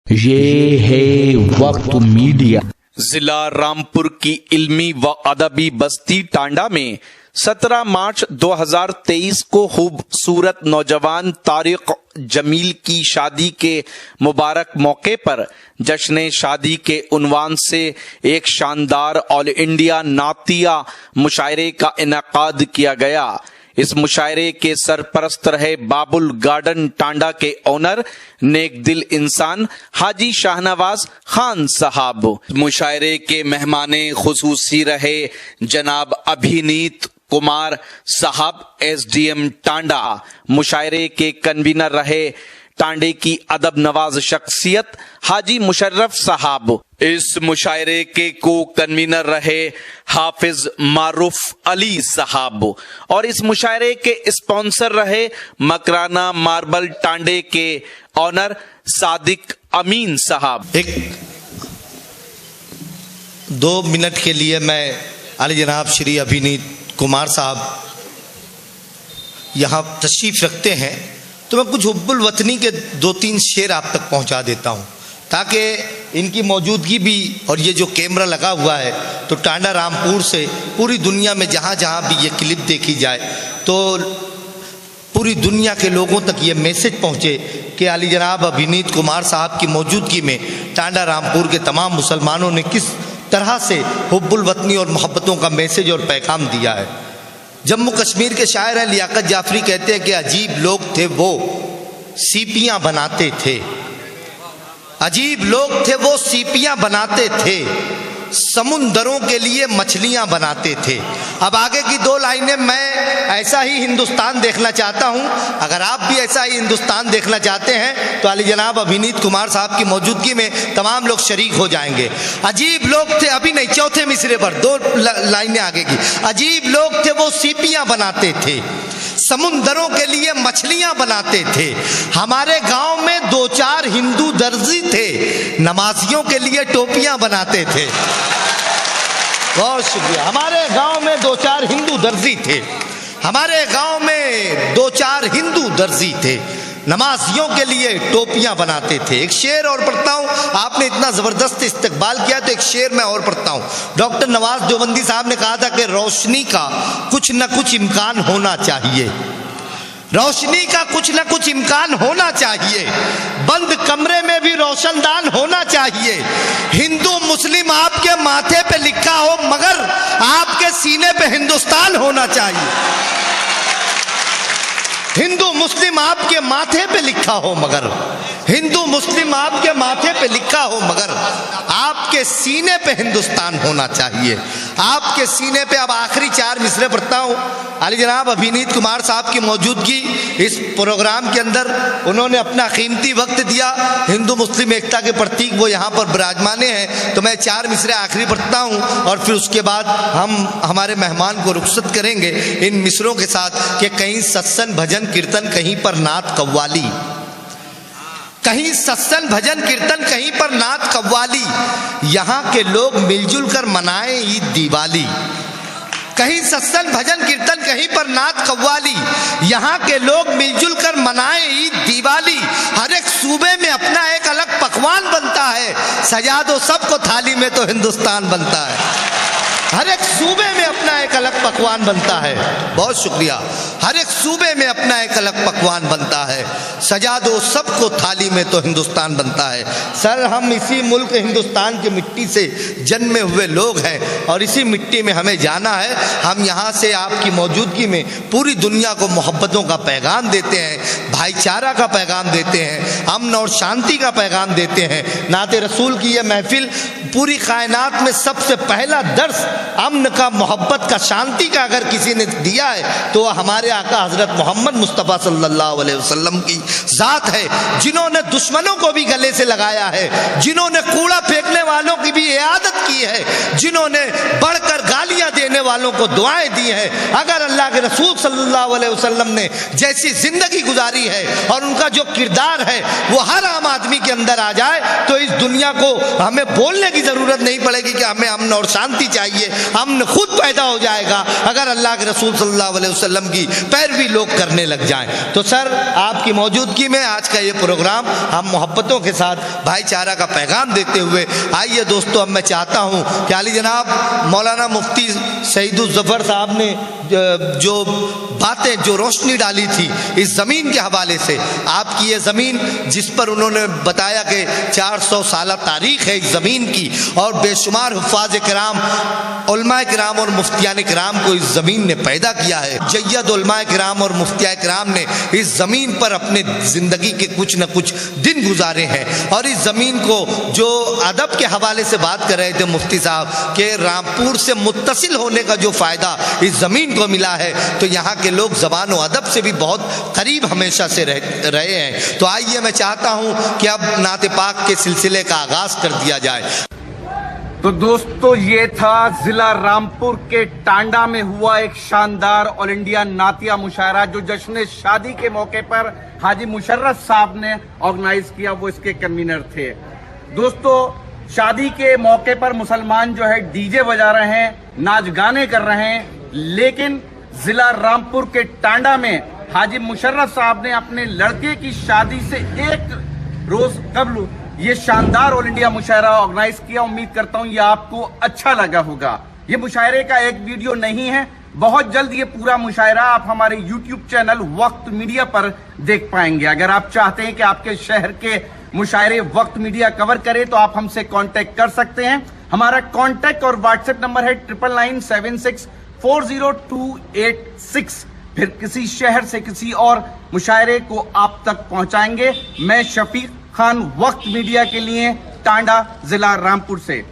ये है वक्त मीडिया। जिला रामपुर की इल्मी व अदबी बस्ती टांडा में 17 मार्च 2023 को खूबसूरत नौजवान तारिक जमील की शादी के मुबारक मौके पर जश्न शादी के उन्वान से एक शानदार ऑल इंडिया नातिया मुशायरे का इनेकाद किया गया। इस मुशायरे के सरपरस्त रहे बाबुल गार्डन टांडा के ओनर नेक दिल इंसान हाजी शाहनवाज खान साहब। मुशायरे के मेहमाने खुसूसी रहे जनाब अभिनीत कुमार साहब SDM टांडा। मुशायरे के कन्वीनर रहे टांडे की अदब नवाज शख्सियत हाजी मुशर्रफ साहब। इस मुशायरे के को कन्वीनर रहे हाफिज मारूफ अली साहब और इस मुशायरे के स्पॉन्सर रहे मकराना मार्बल टांडे के ऑनर सादिक अमीन साहब। 2 मिनट के लिए मैं अली जनाब श्री अभिनीत कुमार साहब यहाँ तशरीफ रखते हैं तो मैं कुछ हुब्बुल वतनी के 2-3 शेर आप तक पहुँचा देता हूँ ताकि इनकी मौजूदगी भी, और ये जो कैमरा लगा हुआ है तो टांडा रामपुर से पूरी दुनिया में जहाँ जहाँ भी ये क्लिप देखी जाए तो पूरी दुनिया के लोगों तक ये मैसेज पहुँचे कि अली जनाब अभिनीत कुमार साहब की मौजूदगी में टांडा रामपुर के तमाम मुसलमानों ने किस तरह से हुब्बुल वतनी और मोहब्बतों का मैसेज और पैगाम दिया है। जम्मू कश्मीर के शायर हैं लियाकत जाफरी, कहते हैं कि अजीब लोग थे वो सीपियां बनाते थे, अजीब लोग थे वो सीपियां बनाते थे, समुंदरों के लिए मछलियां बनाते थे। अब आगे की 2 लाइनें मैं ऐसा ही हिंदुस्तान देखना चाहता हूं। अगर आप भी ऐसा ही हिंदुस्तान देखना चाहते हैं तो अली जनाब अभिनीत कुमार साहब की मौजूदगी में तमाम लोग शरीक हो जाएंगे। अजीब लोग थे, अभी नहीं, चौथे मिसरे पर 2 लाइनें आगे की। अजीब लोग थे वो सीपियां बनाते थे, समुंदरों के लिए मछलियां बनाते थे। हमारे गांव में 2-4 हिंदू दर्जी थे, नमाजियों के लिए टोपियां बनाते थे। बहुत शुक्रिया। हमारे गांव में 2-4 हिंदू दर्जी थे, हमारे गांव में 2-4 हिंदू दर्जी थे, नमाजियों के लिए टोपियां बनाते थे। एक शेर और पढ़ता हूं, आपने इतना जबरदस्त इस्तकबाल किया तो एक शेर मैं और पढ़ता हूं। डॉक्टर नवाज देवबंदी साहब ने कहा था कि रोशनी का कुछ न कुछ इम्कान होना चाहिए, रोशनी का कुछ न कुछ इम्कान होना चाहिए, बंद कमरे में भी रोशनदान होना चाहिए। हिंदू मुस्लिम आपके माथे पे लिखा हो मगर आपके सीने पे हिंदुस्तान होना चाहिए। हिंदू मुस्लिम आपके माथे पे लिखा हो मगर, हिंदू मुस्लिम आपके माथे पे लिखा हो मगर आपके सीने पे हिंदुस्तान होना चाहिए, आपके सीने पे। अब आखिरी 4 मिसरे पढ़ता हूं। अली जनाब अभिनीत कुमार साहब की मौजूदगी इस प्रोग्राम के अंदर, उन्होंने अपना कीमती वक्त दिया, हिंदू मुस्लिम एकता के प्रतीक वो यहाँ पर विराजमाने हैं। तो मैं 4 मिसरे आखिरी पढ़ता हूँ और फिर उसके बाद हम हमारे मेहमान को रुखसत करेंगे इन मिसरों के साथ कि कहीं सत्संग भजन कीर्तन, कहीं पर नात कव्वाली, कहीं सत्संग भजन कीर्तन, कहीं पर नात कव्वाली, यहाँ के लोग मिलजुल कर मनाए ईद दिवाली। कहीं सत्संग भजन कीर्तन, कहीं पर नात कव्वाली, यहाँ के लोग मिलजुल कर मनाए ईद दिवाली। हर एक सूबे में अपना एक अलग पकवान बनता है, सजा दो सबको थाली में तो हिंदुस्तान बनता है। हर एक सूबे में अपना एक अलग पकवान बनता है। बहुत शुक्रिया। हर एक सूबे में अपना एक अलग पकवान बनता है, सजा दो सबको थाली में तो हिंदुस्तान बनता है। सर, हम इसी मुल्क हिंदुस्तान की मिट्टी से जन्मे हुए लोग हैं और इसी मिट्टी में हमें जाना है। हम यहाँ से आपकी मौजूदगी में पूरी दुनिया को मोहब्बतों का पैगाम देते हैं, भाईचारा का पैगाम देते हैं, अमन और शांति का पैगाम देते हैं। नाते रसूल की यह महफिल पूरी कायनात में सबसे पहला दर्स अमन का, मोहब्बत का, शांति का अगर किसी ने दिया है तो हमारे आका हजरत मोहम्मद मुस्तफ़ा सल्लल्लाहु अलैहि वसल्लम की ज़ात है, जिन्होंने दुश्मनों को भी गले से लगाया है, जिन्होंने कूड़ा फेंकने वालों की भी इयादत की है, जिन्होंने बढ़कर गालियां देने करने वालों को दुआएं दी हैं। अगर अल्लाह के रसूल सल्लल्लाहु अलैहि वसल्लम ने जैसी जिंदगी गुजारी है और उनका जो किरदार है वो हर आम आदमी के अंदर आ जाए तो इस दुनिया को हमें बोलने की जरूरत नहीं पड़ेगी कि हमें अमन और शांति चाहिए। अमन खुद पैदा हो जाएगा अगर अल्लाह के रसूल सल्लल्लाहु अलैहि वसल्लम की पैरवी लोग करने लग जाएं। तो सर, आपकी मौजूदगी में आज का ये प्रोग्राम हम मोहब्बतों के साथ भाईचारा का पैगाम देते हुए, आइए दोस्तों, अब मैं चाहता हूँ कि आली जनाब मौलाना मुफ्ती सईदुल ज़फ़र साहब ने जो बातें, जो रोशनी डाली थी इस ज़मीन के हवाले से, आपकी ये ज़मीन जिस पर उन्होंने बताया कि 400 साल तारीख़ है इस ज़मीन की और बेशुमार हुफ़ाज़ किराम, उलमाए किराम और मुफ्तियान किराम को इस ज़मीन ने पैदा किया है। जय्यद उलमाए किराम और मुफ्तियान किराम ने इस ज़मीन पर अपने ज़िंदगी के कुछ न कुछ दिन गुजारे हैं और इस ज़मीन को जो अदब के हवाले से बात कर रहे थे मुफ्ती साहब के रामपुर से मुत्तसिल होने का जो फ़ायदा इस ज़मीन को मिला है, तो यहाँ के लोग ज़बान और अदब से भी बहुत करीब हमेशा से रहे हैं। तो आइए, मैं चाहता हूँ कि अब नाते पाक के सिलसिले का आगाज़ कर दिया जाए। तो दोस्तों, ये था जिला रामपुर के टांडा में हुआ एक शानदार ऑल इंडिया नातिया मुशायरा जो जश्न शादी के मौके पर हाजी मुशर्रफ साहब ने ऑर्गेनाइज किया, वो इसके कन्वीनर थे। दोस्तों, शादी के मौके पर मुसलमान जो है डीजे बजा रहे हैं, नाच गाने कर रहे हैं, लेकिन जिला रामपुर के टांडा में हाजी मुशर्रफ साहब ने अपने लड़के की शादी से एक रोज कबल ये शानदार ऑल इंडिया मुशायरा ऑर्गेनाइज किया। उम्मीद करता हूं ये आपको अच्छा लगा होगा। ये मुशायरे का एक वीडियो नहीं है, बहुत जल्द ये पूरा मुशायरा आप हमारे YouTube चैनल वक्त मीडिया पर देख पाएंगे। अगर आप चाहते हैं कि आपके शहर के मुशायरे वक्त मीडिया कवर करे तो आप हमसे कांटेक्ट कर सकते हैं। हमारा कांटेक्ट और व्हाट्सएप नंबर है 9996400286। फिर किसी शहर से किसी और मुशायरे को आप तक पहुंचाएंगे। मैं शफीक खान, वक्त मीडिया के लिए, टांडा, जिला रामपुर से।